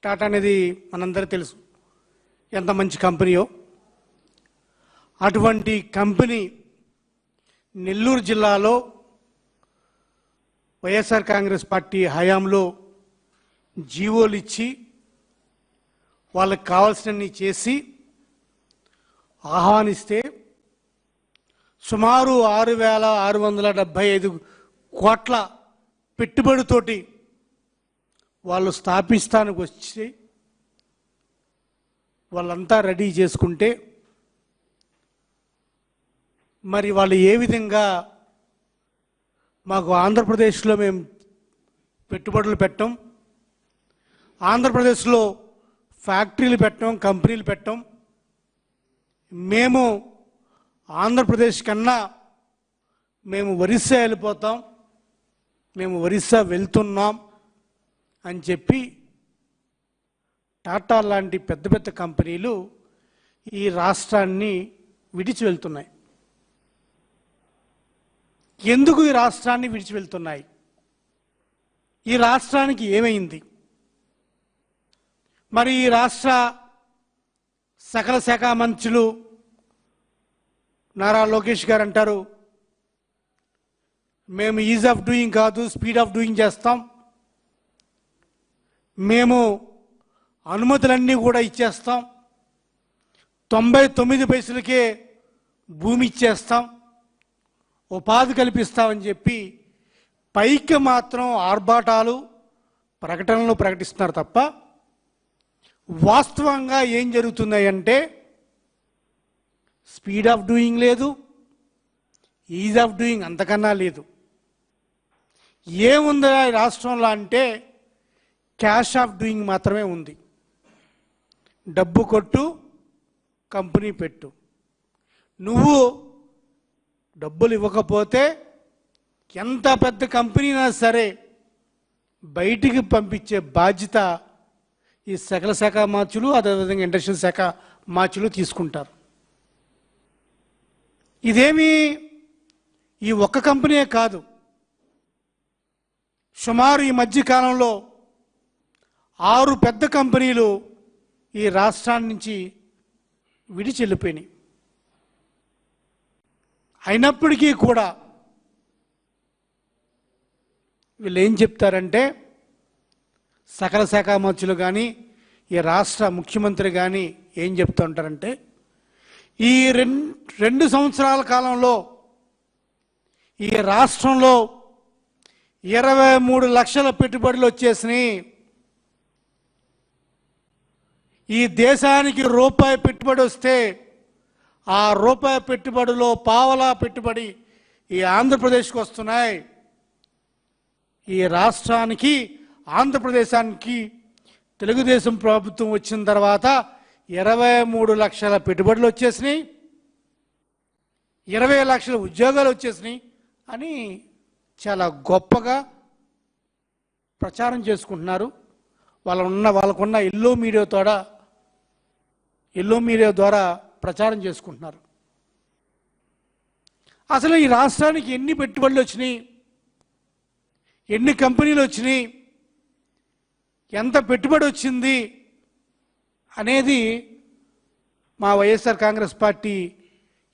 టాటా అనేది మనందరికీ తెలుసు ఎంత మంచి కంపెనీయో. అటువంటి కంపెనీ నెల్లూరు జిల్లాలో వైఎస్ఆర్ కాంగ్రెస్ పార్టీ హయాంలో జీవోలు ఇచ్చి వాళ్ళకి కావాల్సినన్ని చేసి ఆహ్వానిస్తే సుమారు 6,675 కోట్ల పెట్టుబడితోటి వాళ్ళు స్థాపిస్తానికి వచ్చి వాళ్ళంతా రెడీ చేసుకుంటే మరి వాళ్ళు ఏ విధంగా మాకు ఆంధ్రప్రదేశ్లో మేము పెట్టుబడులు పెట్టాం, ఆంధ్రప్రదేశ్లో ఫ్యాక్టరీలు పెట్టాం, కంపెనీలు పెట్టాం, మేము ఆంధ్రప్రదేశ్ కన్నా మేము ఒరిస్సా వెళ్ళిపోతాం, మేము ఒరిస్సా వెళ్తున్నాం అని చెప్పి టాటా లాంటి పెద్ద పెద్ద కంపెనీలు ఈ రాష్ట్రాన్ని విడిచి వెళ్తున్నాయి. ఎందుకు ఈ రాష్ట్రాన్ని విడిచి వెళ్తున్నాయి? ఈ రాష్ట్రానికి ఏమైంది? మరి ఈ రాష్ట్ర సకల శాఖ మంత్రులు నారా లోకేష్ గారు అంటారు, మేము ఈజ్ ఆఫ్ డూయింగ్ కాదు స్పీడ్ ఆఫ్ డూయింగ్ చేస్తాం, మేము అనుమతులన్నీ కూడా ఇచ్చేస్తాం, 99 పైసలకే భూమి ఇచ్చేస్తాం, ఉపాధి కల్పిస్తామని చెప్పి పైకి మాత్రం ఆర్భాటాలు ప్రకటనలు ప్రకటిస్తున్నారు తప్ప వాస్తవంగా ఏం జరుగుతున్నాయంటే స్పీడ్ ఆఫ్ డూయింగ్ లేదు, ఈజ్ ఆఫ్ డూయింగ్ అంతకన్నా లేదు. ఏముందా ఈ రాష్ట్రంలో అంటే క్యాష్ ఆఫ్ డూయింగ్ మాత్రమే ఉంది. డబ్బు కొట్టు, కంపెనీ పెట్టు. నువ్వు డబ్బులు ఇవ్వకపోతే ఎంత పెద్ద కంపెనీ అయినా సరే బయటికి పంపించే బాధ్యత ఈ సకల శాఖ మార్చులు, అదేవిధంగా ఇండస్ట్రియల్ శాఖ మార్చులు తీసుకుంటారు. ఇదేమి ఈ ఒక్క కంపెనీయే కాదు, సుమారు ఈ మధ్య కాలంలో 6 పెద్ద కంపెనీలు ఈ రాష్ట్రాన్ని నుంచి విడిచి వెళ్ళిపోయినాయి. అయినప్పటికీ కూడా వీళ్ళు ఏం చెప్తారంటే, సకల శాఖ మంత్రులు కానీ ఈ రాష్ట్ర ముఖ్యమంత్రి కానీ ఏం చెప్తూ ఉంటారంటే, ఈ 2 సంవత్సరాల కాలంలో ఈ రాష్ట్రంలో 23 లక్షల పెట్టుబడులు వచ్చేసినాయి. ఈ దేశానికి రూపాయి పెట్టుబడి వస్తే ఆ రూపాయి పెట్టుబడిలో పావలా పెట్టుబడి ఈ ఆంధ్రప్రదేశ్కి వస్తున్నాయి. ఈ రాష్ట్రానికి ఆంధ్రప్రదేశానికి తెలుగుదేశం ప్రభుత్వం వచ్చిన తర్వాత 23 లక్షల పెట్టుబడులు వచ్చేసినాయి, 20 లక్షల ఉద్యోగాలు వచ్చేసినాయి అని చాలా గొప్పగా ప్రచారం చేసుకుంటున్నారు. వాళ్ళకున్న ఎల్లో మీడియా ద్వారా ప్రచారం చేసుకుంటున్నారు. అసలు ఈ రాష్ట్రానికి ఎన్ని పెట్టుబడులు వచ్చినాయి, ఎన్ని కంపెనీలు వచ్చినాయి, ఎంత పెట్టుబడి వచ్చింది అనేది మా వైఎస్ఆర్ కాంగ్రెస్ పార్టీ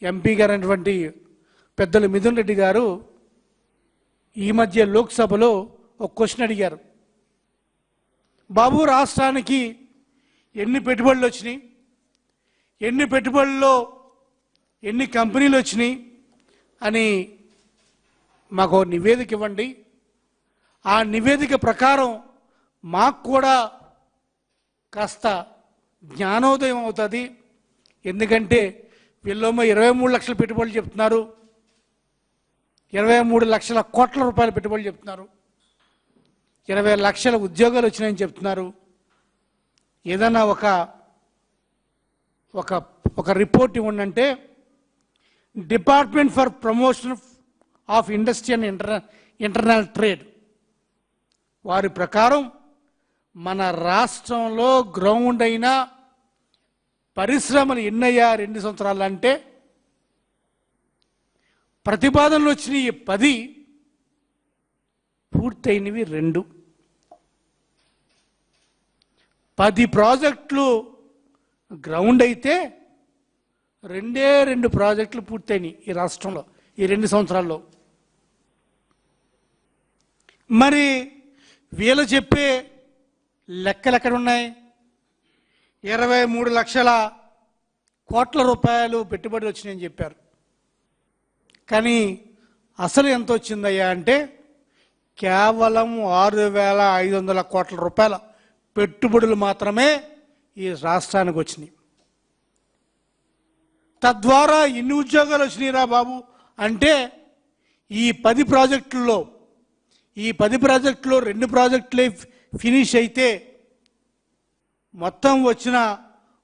ఎంపీ గారు అయినటువంటి పెద్దలు మిథున్ రెడ్డి గారు ఈ మధ్య లోక్సభలో ఒక క్వశ్చన్ అడిగారు. బాబు, రాష్ట్రానికి ఎన్ని పెట్టుబడులు వచ్చినాయి, ఎన్ని పెట్టుబడుల్లో ఎన్ని కంపెనీలు వచ్చినాయి అని మాకు నివేదిక ఇవ్వండి. ఆ నివేదిక ప్రకారం మాకు కూడా కాస్త జ్ఞానోదయం అవుతుంది. ఎందుకంటే వీళ్ళేమో 23 లక్షల పెట్టుబడులు చెప్తున్నారు, 23 లక్షల కోట్ల రూపాయల పెట్టుబడులు చెప్తున్నారు, 20 లక్షల ఉద్యోగాలు వచ్చినాయని చెప్తున్నారు. ఏదైనా ఒక రిపోర్ట్ ఇవ్వండి. Department for promotion of industry and internal trade వారి ప్రకారం మన రాష్ట్రంలో గ్రౌండ్ అయిన పరిశ్రమలు ఎన్నయ్యా 2 సంవత్సరాలు అంటే ప్రతిపాదనలు వచ్చినాయి 10, పూర్తయినవి 2. 10 ప్రాజెక్టులు గ్రౌండ్ అయితే 2 ప్రాజెక్టులు పూర్తయినాయి ఈ రాష్ట్రంలో ఈ 2 సంవత్సరాల్లో. మరి వీళ్ళు చెప్పే లెక్కలు ఎక్కడ ఉన్నాయి? 23 లక్షల కోట్ల రూపాయలు పెట్టుబడి వచ్చినాయని చెప్పారు. కానీ అసలు ఎంత వచ్చిందయ్యా అంటే కేవలం 6,500 కోట్ల రూపాయల పెట్టుబడులు మాత్రమే ఈ రాష్ట్రానికి వచ్చినాయి. తద్వారా ఎన్ని ఉద్యోగాలు వచ్చినాయిరా బాబు అంటే ఈ 10 ప్రాజెక్టుల్లో 2 ప్రాజెక్టులే ఫినిష్ అయితే మొత్తం వచ్చిన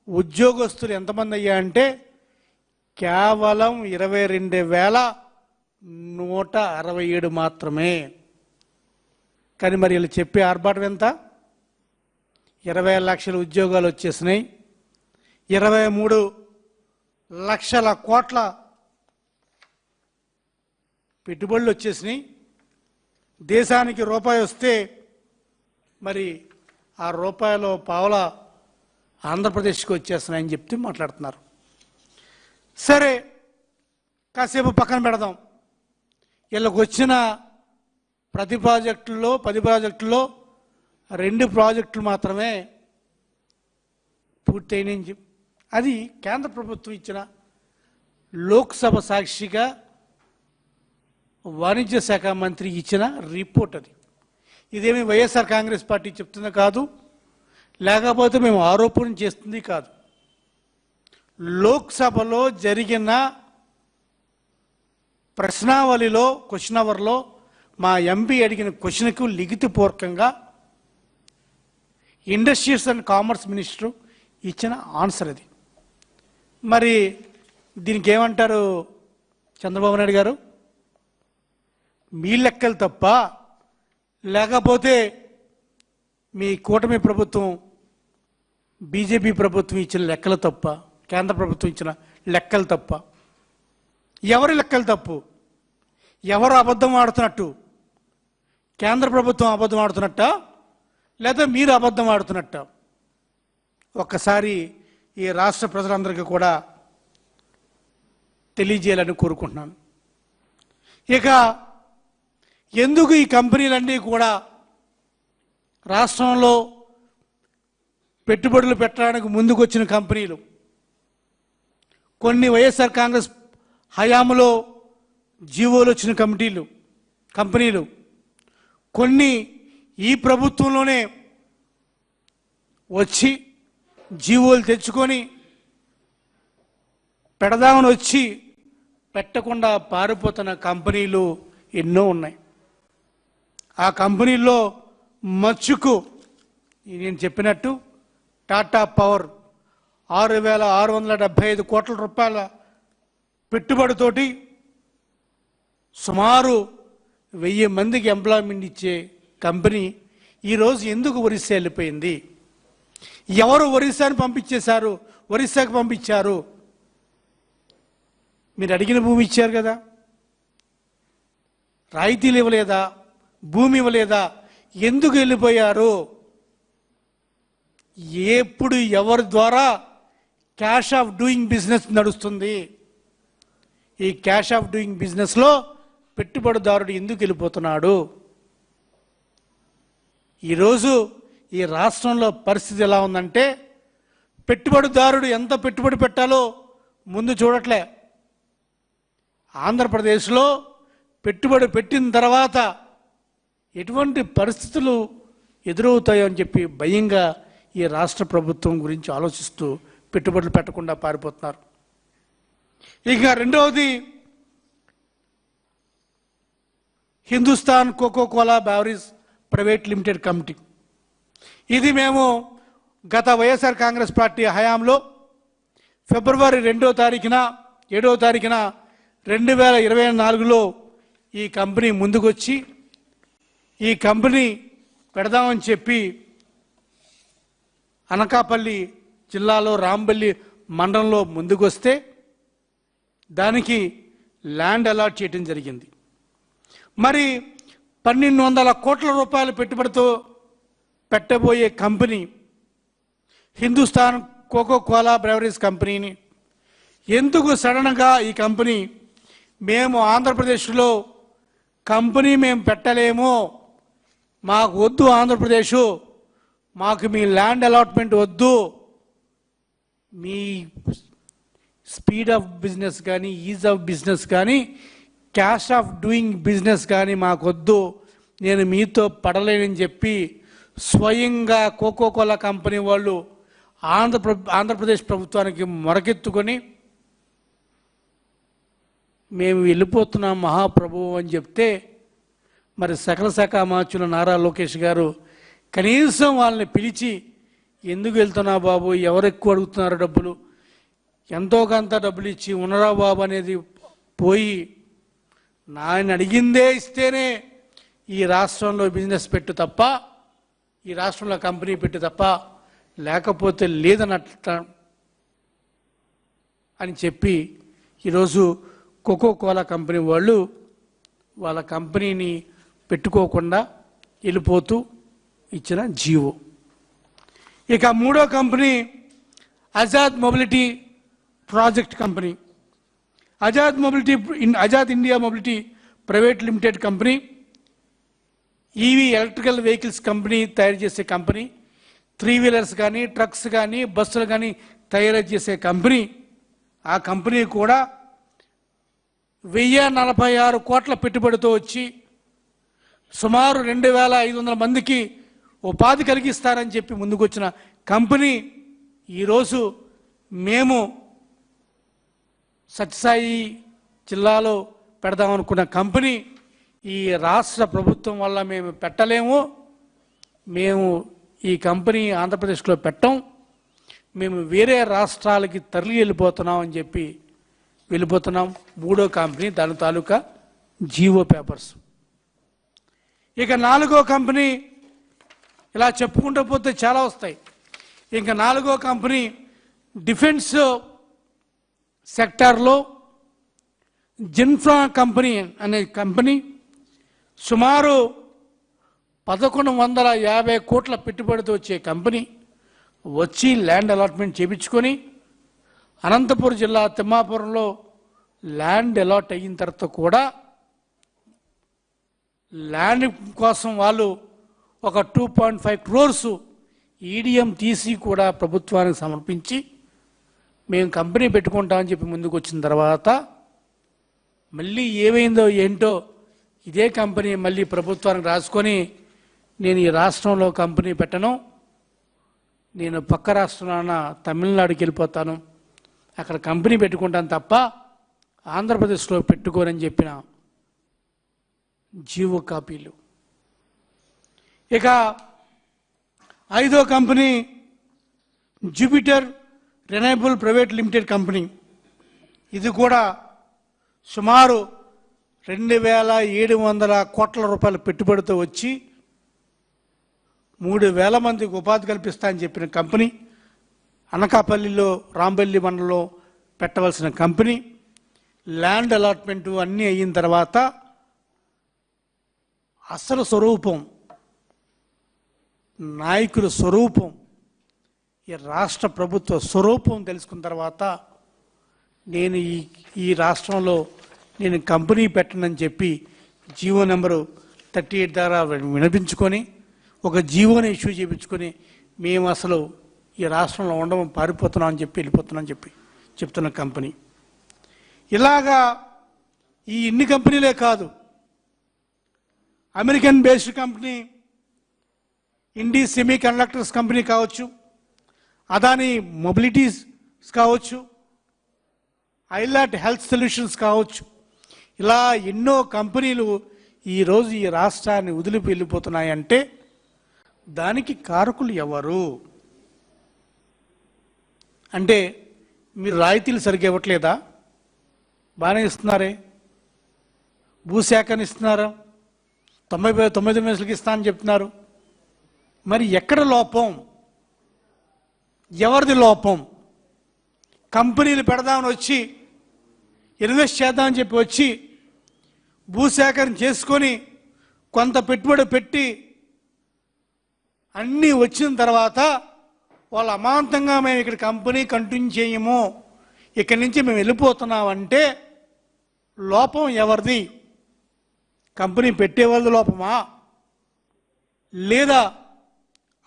ఉద్యోగస్తులు ఎంతమంది అయ్యా అంటే కేవలం 22,167 మాత్రమే. కానీ మరి వీళ్ళు చెప్పే ఆర్భాటం ఎంత? 20 లక్షల ఉద్యోగాలు వచ్చేసినాయి, 23 లక్షల కోట్ల పెట్టుబడులు వచ్చేసినాయి. దేశానికి రూపాయి వస్తే మరి ఆ రూపాయలో పావల ఆంధ్రప్రదేశ్కి వచ్చేస్తున్నాయని చెప్తే మాట్లాడుతున్నారు. సరే, కాసేపు పక్కన పెడదాం. వీళ్ళకి వచ్చిన ప్రతి ప్రాజెక్టుల్లో 10 ప్రాజెక్టుల్లో 2 ప్రాజెక్టులు మాత్రమే పూర్తయినాయని చెప్పి అది కేంద్ర ప్రభుత్వం ఇచ్చిన లోక్సభ సాక్షిగా వాణిజ్య శాఖ మంత్రి ఇచ్చిన రిపోర్ట్. అది ఇదేమి వైఎస్ఆర్ కాంగ్రెస్ పార్టీ చెప్తుంది కాదు, లేకపోతే మేము ఆరోపణ చేస్తుంది కాదు. లోక్సభలో జరిగిన ప్రశ్నావళిలో క్వశ్చన్ అవర్లో మా ఎంపీ అడిగిన క్వశ్చన్కు లిఖితపూర్వకంగా ఇండస్ట్రీస్ అండ్ కామర్స్ మినిస్టర్ ఇచ్చిన ఆన్సర్ అది. మరి దీనికి ఏమంటారు చంద్రబాబు నాయుడు గారు? మీ లెక్కలు తప్ప, లేకపోతే మీ కూటమి ప్రభుత్వం బీజేపీ ప్రభుత్వం ఇచ్చిన లెక్కలు తప్ప, కేంద్ర ప్రభుత్వం ఇచ్చిన లెక్కలు తప్ప? ఎవరి లెక్కలు తప్పు? ఎవరు అబద్ధం ఆడుతున్నట్టు? కేంద్ర ప్రభుత్వం అబద్ధం ఆడుతున్నట్ట, లేదా మీరు అబద్ధం ఆడుతున్నట్ట? ఒక్కసారి ఈ రాష్ట్ర ప్రజలందరికీ కూడా తెలియజేయాలని కోరుకుంటున్నాను. ఇక ఎందుకు ఈ కంపెనీలన్నీ కూడా రాష్ట్రంలో పెట్టుబడులు పెట్టడానికి ముందుకు వచ్చిన కంపెనీలు, కొన్ని వైఎస్ఆర్ కాంగ్రెస్ హయాంలో జీవోలు వచ్చిన కంపెనీలు, కొన్ని ఈ ప్రభుత్వంలోనే వచ్చి జీవోలు తెచ్చుకొని పెడదామని వచ్చి పెట్టకుండా పారిపోతున్న కంపెనీలు ఎన్నో ఉన్నాయి. ఆ కంపెనీల్లో మచ్చుకు నేను చెప్పినట్టు టాటా పవర్ 6,675 కోట్ల రూపాయల పెట్టుబడితోటి సుమారు 1000 మందికి ఎంప్లాయ్మెంట్ ఇచ్చే కంపెనీ ఈరోజు ఎందుకు ఒరిస్సా వెళ్ళిపోయింది? ఎవరు ఒరిస్సాకు పంపించారు? మీరు అడిగిన భూమి ఇచ్చారు కదా, రాయితీలు ఇవ్వలేదా? భూమి ఇవ్వలేదా? ఎందుకు వెళ్ళిపోయారు? ఎప్పుడు ఎవరి ద్వారా క్యాష్ ఆఫ్ డూయింగ్ బిజినెస్ నడుస్తుంది? ఈ క్యాష్ ఆఫ్ డూయింగ్ బిజినెస్లో పెట్టుబడిదారుడు ఎందుకు వెళ్ళిపోతున్నాడు? ఈరోజు ఈ రాష్ట్రంలో పరిస్థితి ఎలా ఉందంటే పెట్టుబడిదారుడు ఎంత పెట్టుబడి పెట్టాలో ముందు చూడట్లే. ఆంధ్రప్రదేశ్లో పెట్టుబడి పెట్టిన తర్వాత ఎటువంటి పరిస్థితులు ఎదురవుతాయో అని చెప్పి భయంగా ఈ రాష్ట్ర ప్రభుత్వం గురించి ఆలోచిస్తూ పెట్టుబడులు పెట్టకుండా పారిపోతున్నారు. ఇక రెండవది Hindustan Coca Cola beverage private limited committee. ఇది మేము గత వైఎస్ఆర్ కాంగ్రెస్ పార్టీ హయాంలో ఫిబ్రవరి 7వ తారీఖున 2024లో ఈ కంపెనీ ముందుకొచ్చి ఈ కంపెనీ పెడదామని చెప్పి అనకాపల్లి జిల్లాలో రాంబల్లి మండలంలో ముందుకొస్తే దానికి ల్యాండ్ అలాట్ చేయడం జరిగింది. మరి 1,200 కోట్ల రూపాయల పెట్టుబడితో పెట్టబోయే company Hindustan Coca Cola breweries కంపెనీని. ఎందుకు సడన్గా ఈ కంపెనీ మేము ఆంధ్రప్రదేశ్లో కంపెనీ మేము పెట్టలేము, మాకు వద్దు ఆంధ్రప్రదేశ్, మాకు మీ ల్యాండ్ అలాట్మెంట్ వద్దు, మీ స్పీడ్ ఆఫ్ బిజినెస్ కానీ ఈజ్ ఆఫ్ బిజినెస్ కానీ క్యాష్ ఆఫ్ డూయింగ్ బిజినెస్ కానీ మాకొద్దు, నేను మీతో పడలేనని చెప్పి స్వయంగా కోకో కోలా కంపెనీ వాళ్ళు ఆంధ్రప్రదేశ్ ప్రభుత్వానికి మొరకెత్తుకొని మేము వెళ్ళిపోతున్నాం మహాప్రభువు అని చెప్తే, మరి సకల శాఖ మార్చుల నారా లోకేష్ గారు కనీసం వాళ్ళని పిలిచి ఎందుకు వెళ్తున్నావు బాబు, ఎవరు ఎక్కువ అడుగుతున్నారు డబ్బులు, ఎంతో కొంత డబ్బులు ఇచ్చి ఉన్నరా బాబు అనేది పోయి నాయన అడిగిందే ఇస్తేనే ఈ రాష్ట్రంలో బిజినెస్ పెట్టు తప్ప, ఈ రాష్ట్రంలో కంపెనీ పెట్టు తప్ప, లేకపోతే లేదన్నట్ట అని చెప్పి ఈరోజు కోకో కోలా కంపెనీ వాళ్ళు వాళ్ళ కంపెనీని పెట్టుకోకుండా వెళ్ళిపోతూ ఇచ్చిన జీవో. ఇక మూడో company Azad mobility project company. Azad India mobility private limited company EV electrical vehicles company తయారు చేసే కంపెనీ, 3 వీలర్స్ కానీ ట్రక్స్ కానీ బస్సులు కానీ తయారు చేసే కంపెనీ. ఆ కంపెనీ కూడా 1046 కోట్ల పెట్టుబడితో వచ్చి సుమారు 2500 మందికి ఉపాధి కలిగిస్తారని చెప్పి ముందుకొచ్చిన కంపెనీ ఈరోజు మేము సత్యసాయి జిల్లాలో పెడదామనుకున్న కంపెనీ ఈ రాష్ట్ర ప్రభుత్వం వల్ల మేము పెట్టలేము, మేము ఈ కంపెనీ ఆంధ్రప్రదేశ్లో పెట్టం, మేము వేరే రాష్ట్రాలకి తరలి వెళ్ళిపోతున్నాం అని చెప్పి వెళ్ళిపోతున్నాం. మూడో కంపెనీ దాని తాలూకా జీవో పేపర్స్. ఇక నాలుగో కంపెనీ ఇలా చెప్పుకుంటూ పోతే చాలా వస్తాయి. ఇంకా నాలుగో కంపెనీ డిఫెన్స్ సెక్టార్లో జిన్ఫ్రా కంపెనీ అనే కంపెనీ సుమారు 1150 కోట్ల పెట్టుబడితో వచ్చే కంపెనీ వచ్చి ల్యాండ్ అలాట్మెంట్ చేయించుకొని అనంతపురం జిల్లా తిమ్మాపురంలో ల్యాండ్ అలాట్ అయిన తర్వాత కూడా ల్యాండ్ కోసం వాళ్ళు ఒక 2.5 crores ఈడిఎం తీసి కూడా ప్రభుత్వానికి సమర్పించి మేము కంపెనీ పెట్టుకుంటామని చెప్పి ముందుకు వచ్చిన తర్వాత మళ్ళీ ఏమైందో ఏంటో ఇదే కంపెనీ మళ్ళీ ప్రభుత్వానికి రాసుకొని నేను ఈ రాష్ట్రంలో కంపెనీ పెట్టను, నేను పక్క రాష్ట్రాన తమిళనాడుకి వెళ్ళిపోతాను, అక్కడ కంపెనీ పెట్టుకుంటాను తప్ప ఆంధ్రప్రదేశ్లో పెట్టుకోనని చెప్పిన జీవో కాపీలు. ఇక ఐదో company Jupiter renewable private limited company. ఇది కూడా సుమారు 2700 కోట్ల రూపాయల పెట్టుబడితో వచ్చి 3000 మందికి ఉపాధి కల్పిస్తా అని చెప్పిన కంపెనీ. అనకాపల్లిలో రాంబెల్లి మండలంలో పెట్టవలసిన కంపెనీ. ల్యాండ్ అలాట్మెంటు అన్నీ అయిన తర్వాత అసలు స్వరూపం, నాయకుల స్వరూపం, ఈ రాష్ట్ర ప్రభుత్వ స్వరూపం తెలుసుకున్న తర్వాత నేను ఈ రాష్ట్రంలో నేను కంపెనీ పెట్టనని చెప్పి జీవో నెంబరు 38 ద్వారా వినిపించుకొని ఒక జీవోని ఇష్యూ చేయించుకొని మేము అసలు ఈ రాష్ట్రంలో ఉండడం పారిపోతున్నాం అని చెప్పి వెళ్ళిపోతున్నాం అని చెప్పి చెప్తున్న కంపెనీ. ఇలాగా ఈ ఇన్ని కంపెనీలే కాదు, అమెరికన్ బేస్డ్ కంపెనీ ఇండి సెమీ కండక్టర్స్ కంపెనీ కావచ్చు, అదాని మొబిలిటీస్ కావచ్చు, ఐలాట్ హెల్త్ సొల్యూషన్స్ కావచ్చు, ఇలా ఎన్నో కంపెనీలు ఈరోజు ఈ రాష్ట్రాన్ని వదిలి వెళ్ళిపోతున్నాయంటే దానికి కారకులు ఎవరు అంటే మీరు రాయితీలు సరిగ్గా ఇవ్వట్లేదా? బాగానే ఇస్తున్నారే, భూశాఖని ఇస్తున్నారు, 99 నిమిషాలకి ఇస్తానని చెప్తున్నారు. మరి ఎక్కడ లోపం, ఎవరిది లోపం? కంపెనీలు పెడదామని వచ్చి ఇన్వెస్ట్ చేద్దామని చెప్పి వచ్చి భూసేకరణ చేసుకొని కొంత పెట్టుబడి పెట్టి అన్నీ వచ్చిన తర్వాత వాళ్ళు అమాంతంగా మేము ఇక్కడ కంపెనీ కంటిన్యూ చేయము, ఇక్కడి నుంచి మేము వెళ్ళిపోతున్నామంటే లోపం ఎవరిది? కంపెనీ పెట్టేవాళ్ళది లోపమా, లేదా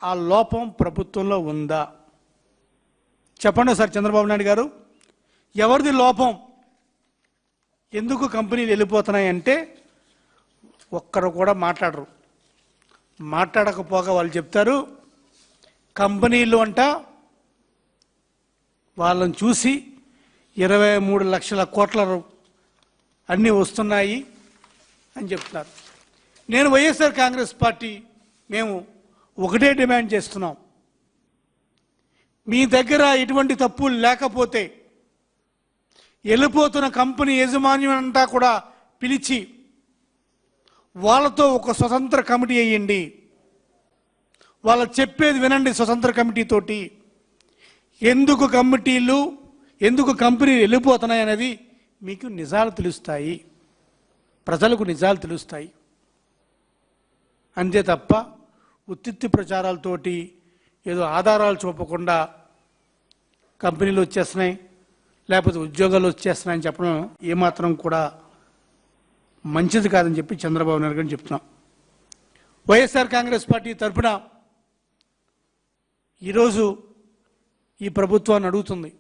ఆ లోపం ప్రభుత్వంలో ఉందా? చెప్పండి సార్ చంద్రబాబు నాయుడు గారు, ఎవరిది లోపం? ఎందుకు కంపెనీలు వెళ్ళిపోతున్నాయంటే ఒక్కరు కూడా మాట్లాడరు. మాట్లాడకపోగా వాళ్ళు చెప్తారు కంపెనీలు అంట వాళ్ళని చూసి 23 లక్షల కోట్ల అన్నీ వస్తున్నాయి అని చెప్తున్నారు. నేను వైఎస్ఆర్ కాంగ్రెస్ పార్టీ మేము ఒకటే డిమాండ్ చేస్తున్నాం, మీ దగ్గర ఎటువంటి తప్పులు లేకపోతే వెళ్ళిపోతున్న కంపెనీ యాజమాన్యం అంతా కూడా పిలిచి వాళ్ళతో ఒక స్వతంత్ర కమిటీ వేయండి, వాళ్ళు చెప్పేది వినండి. స్వతంత్ర కమిటీతోటి ఎందుకు కంపెనీలు వెళ్ళిపోతున్నాయి అనేది మీకు నిజాలు తెలుస్తాయి, ప్రజలకు నిజాలు తెలుస్తాయి. అంతే తప్ప ఉత్తిత్తి ప్రచారాలతోటి ఏదో ఆధారాలు చూపకుండా కంపెనీలు వచ్చేస్తున్నాయి లేకపోతే ఉద్యోగాలు వచ్చేస్తున్నాయని చెప్పడం ఏమాత్రం కూడా మంచిది కాదని చెప్పి చంద్రబాబు నాయుడు గారిని చెప్తున్నాం. వైఎస్ఆర్ కాంగ్రెస్ పార్టీ తరఫున ఈరోజు ఈ ప్రభుత్వాన్ని అడుగుతుంది,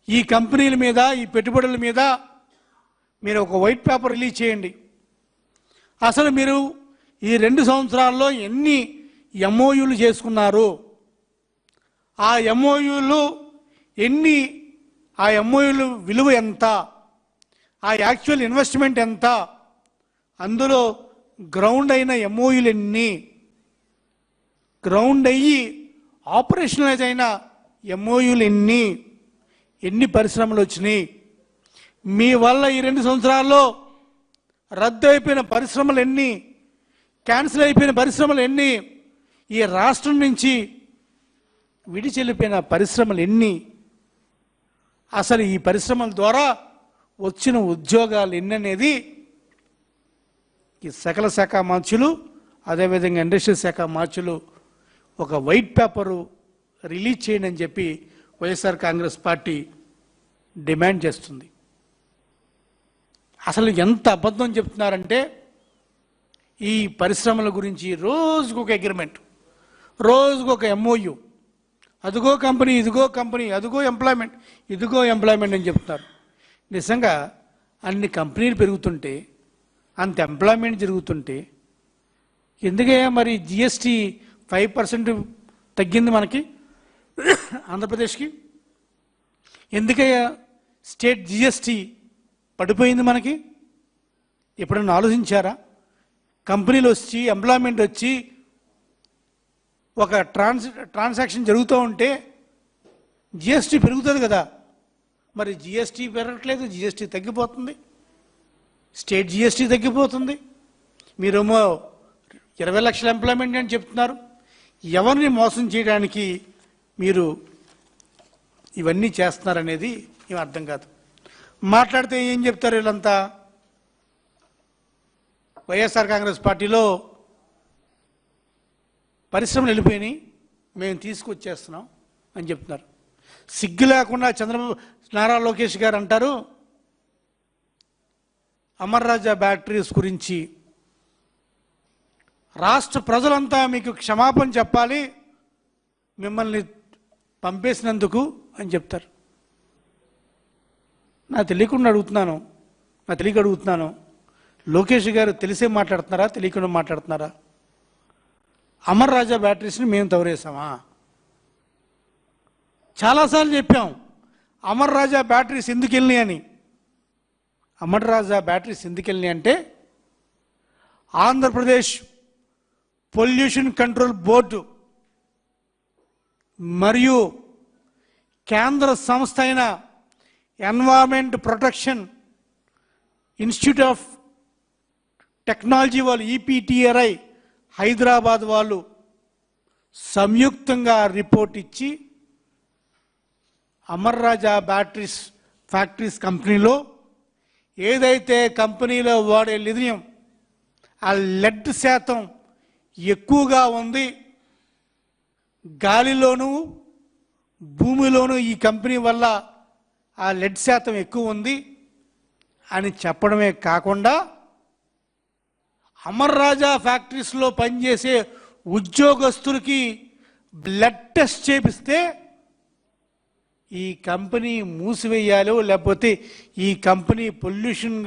ఈ కంపెనీల మీద, ఈ పెట్టుబడుల మీద మీరు ఒక వైట్ పేపర్ రిలీజ్ చేయండి. అసలు మీరు ఈ 2 సంవత్సరాల్లో ఎన్ని ఎంఓయూలు చేసుకున్నారు, ఆ ఎంఓయూలు విలువ ఎంత, ఆ యాక్చువల్ ఇన్వెస్ట్మెంట్ ఎంత, అందులో గ్రౌండ్ అయిన ఎంఓయూలు గ్రౌండ్ అయ్యి ఆపరేషనలైజ్ అయిన ఎంఓయూలు ఎన్ని పరిశ్రమలు వచ్చినాయి, మీ వల్ల ఈ 2 సంవత్సరాల్లో రద్దు అయిపోయిన పరిశ్రమలు ఎన్ని, క్యాన్సిల్ అయిపోయిన పరిశ్రమలు ఎన్ని, ఈ రాష్ట్రం నుంచి విడిచెల్లిపోయిన పరిశ్రమలు ఎన్ని, అసలు ఈ పరిశ్రమల ద్వారా వచ్చిన ఉద్యోగాలు ఎన్ని అనేది ఈ సకల శాఖ మార్చులు అదేవిధంగా ఇండస్ట్రియల్ శాఖ మార్చులు ఒక వైట్ పేపరు రిలీజ్ చేయండి అని చెప్పి వైఎస్ఆర్ కాంగ్రెస్ పార్టీ డిమాండ్ చేస్తుంది. అసలు ఎంత అబద్ధం చెప్తున్నారంటే ఈ పరిశ్రమల గురించి రోజుకు ఒక అగ్రిమెంట్, రోజుకు ఒక ఎంఓయు, అదిగో కంపెనీ, ఇదిగో కంపెనీ, అదిగో ఎంప్లాయ్మెంట్, ఇదిగో ఎంప్లాయ్మెంట్ అని చెప్తున్నారు. నిజంగా అన్ని కంపెనీలు పెరుగుతుంటే, అంత ఎంప్లాయ్మెంట్ జరుగుతుంటే ఎందుకయ్యా మరి జిఎస్టీ 5% తగ్గింది మనకి ఆంధ్రప్రదేశ్కి? ఎందుకయ్యా స్టేట్ జిఎస్టీ పడిపోయింది మనకి? ఎప్పుడన్నా ఆలోచించారా? కంపెనీలు వచ్చి, ఎంప్లాయ్మెంట్ వచ్చి, ఒక ట్రాన్సాక్షన్ జరుగుతూ ఉంటే జిఎస్టీ పెరుగుతుంది కదా. మరి జిఎస్టీ పెరగట్లేదు, జిఎస్టీ తగ్గిపోతుంది, స్టేట్ జిఎస్టీ తగ్గిపోతుంది. మీరేమో 20 లక్షల ఎంప్లాయ్మెంట్ అని చెప్తున్నారు. ఎవరిని మోసం చేయడానికి మీరు ఇవన్నీ చేస్తున్నారనేది ఏం అర్థం కాదు. మాట్లాడితే ఏం చెప్తారు వీళ్ళంతా? వైఎస్ఆర్ కాంగ్రెస్ పార్టీలో పరిశ్రమలు వెళ్ళిపోయినాయి, మేము తీసుకొచ్చేస్తున్నాం అని చెప్తున్నారు. సిగ్గు లేకుండా నారా లోకేష్ గారు అంటారు అమర్ రాజా బ్యాటరీస్ గురించి రాష్ట్ర ప్రజలంతా మీకు క్షమాపణ చెప్పాలి మిమ్మల్ని పంపేసినందుకు అని చెప్తారు. నాకు తెలియక అడుగుతున్నాను, లోకేష్ గారు తెలిసే మాట్లాడుతున్నారా, తెలియకుండా మాట్లాడుతున్నారా? అమర్ రాజా బ్యాటరీస్ని మేము తవరేసామా? చాలాసార్లు చెప్పాం అమర్ రాజా బ్యాటరీస్ ఎందుకు వెళ్ళినాయి అని. అమర్ రాజా బ్యాటరీస్ ఎందుకు వెళ్ళినాయి అంటే ఆంధ్రప్రదేశ్ పొల్యూషన్ కంట్రోల్ బోర్డు మరియు కేంద్ర సంస్థ అయిన environment protection institute of technology వాళ్ళు, ఈపీటీఆర్ఐ హైదరాబాద్ వాళ్ళు సంయుక్తంగా రిపోర్ట్ ఇచ్చి అమర్ రాజా బ్యాటరీస్ ఫ్యాక్టరీస్ కంపెనీలో ఏదైతే కంపెనీలో వాడే లిథియం ఆ లెడ్ శాతం ఎక్కువగా ఉంది, గాలిలోనూ భూమిలోనూ ఈ కంపెనీ వల్ల ఆ లెడ్ శాతం ఎక్కువ ఉంది అని చెప్పడమే కాకుండా అమర్ రాజా ఫ్యాక్టరీస్లో పనిచేసే ఉద్యోగస్తులకి బ్లడ్ టెస్ట్ చేపిస్తే ఈ కంపెనీ మూసివేయాలో లేకపోతే ఈ కంపెనీ పొల్యూషన్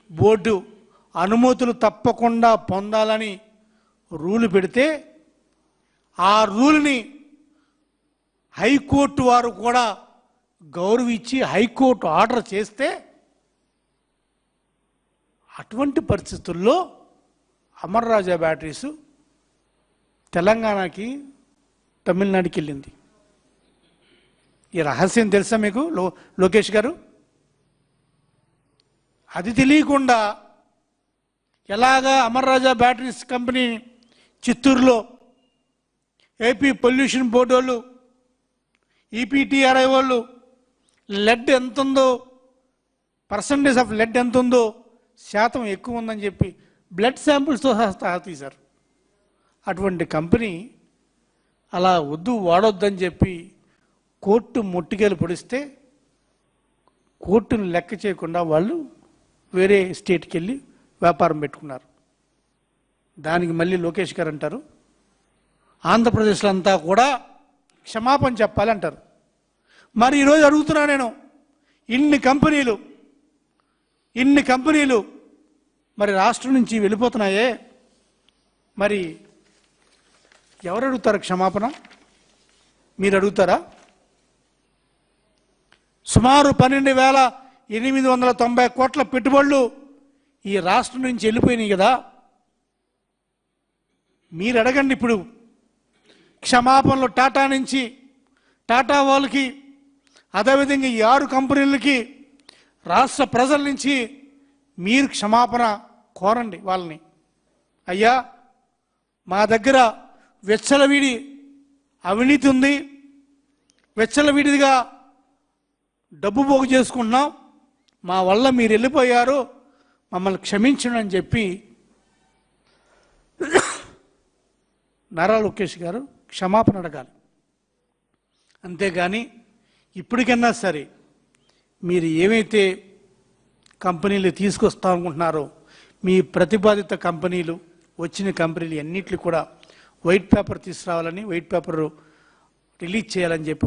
బోర్డు అనుమతులు తప్పకుండా పొందాలని రూలు పెడితే ఆ రూల్ని హైకోర్టు వారు కూడా గౌరవించి హైకోర్టు ఆర్డర్ చేస్తే అటువంటి పరిస్థితుల్లో అమర్ రాజా బ్యాటరీస్ తెలంగాణకి తమిళనాడుకి వెళ్ళింది. ఈ రహస్యం తెలుసా మీకు లోకేష్ గారు? అది తెలియకుండా ఎలాగా అమర్ రాజా బ్యాటరీస్ కంపెనీ చిత్తూరులో ఏపీ పొల్యూషన్ బోర్డు వాళ్ళు ఈపీటీఆర్ఐ వాళ్ళు లెడ్ ఎంత ఉందో పర్సంటేజ్ ఆఫ్ లెడ్ ఎంత ఉందో శాతం ఎక్కువ ఉందని చెప్పి బ్లడ్ శాంపుల్స్తో సహా తీశారు. అటువంటి కంపెనీ అలా వద్దు వాడొద్దని చెప్పి కోర్టు ముట్టిగేలు పొడిస్తే కోర్టును లెక్క చేయకుండా వాళ్ళు వేరే స్టేట్కి వెళ్ళి వ్యాపారం పెట్టుకున్నారు. దానికి మళ్ళీ లోకేష్ గారు అంటారు ఆంధ్రప్రదేశ్లో అంతా కూడా క్షమాపణ చెప్పాలి అంటారు. మరి ఈరోజు అడుగుతున్నా నేను, ఇన్ని కంపెనీలు మరి రాష్ట్రం నుంచి వెళ్ళిపోతున్నాయే, మరి ఎవరు అడుగుతారు క్షమాపణ? మీరు అడుగుతారా? సుమారు 12,890 కోట్ల పెట్టుబడులు ఈ రాష్ట్రం నుంచి వెళ్ళిపోయినాయి కదా. మీరు అడగండి ఇప్పుడు క్షమాపణలు టాటా నుంచి, టాటా వాళ్ళకి, అదేవిధంగా ఈ 6 కంపెనీలకి రాష్ట్ర ప్రజల నుంచి మీరు క్షమాపణ కోరండి వాళ్ళని. అయ్యా మా దగ్గర వెచ్చలవిడి అవినీతి ఉంది, వెచ్చలవిడిగా డబ్బు పోగు చేసుకుంటున్నాం, మా వల్ల మీరు వెళ్ళిపోయారు, మమ్మల్ని క్షమించండి అని చెప్పి నారా లోకేష్ గారు క్షమాపణ అడగాలి. అంతేగాని ఇప్పటికన్నా సరే మీరు ఏమైతే కంపెనీలు తీసుకొస్తామనుకుంటున్నారో మీ ప్రతిపాదిత కంపెనీలు వచ్చిన కంపెనీలు అన్నింటినీ కూడా వైట్ పేపర్ తీసుకురావాలని, వైట్ పేపర్ రిలీజ్ చేయాలని చెప్పి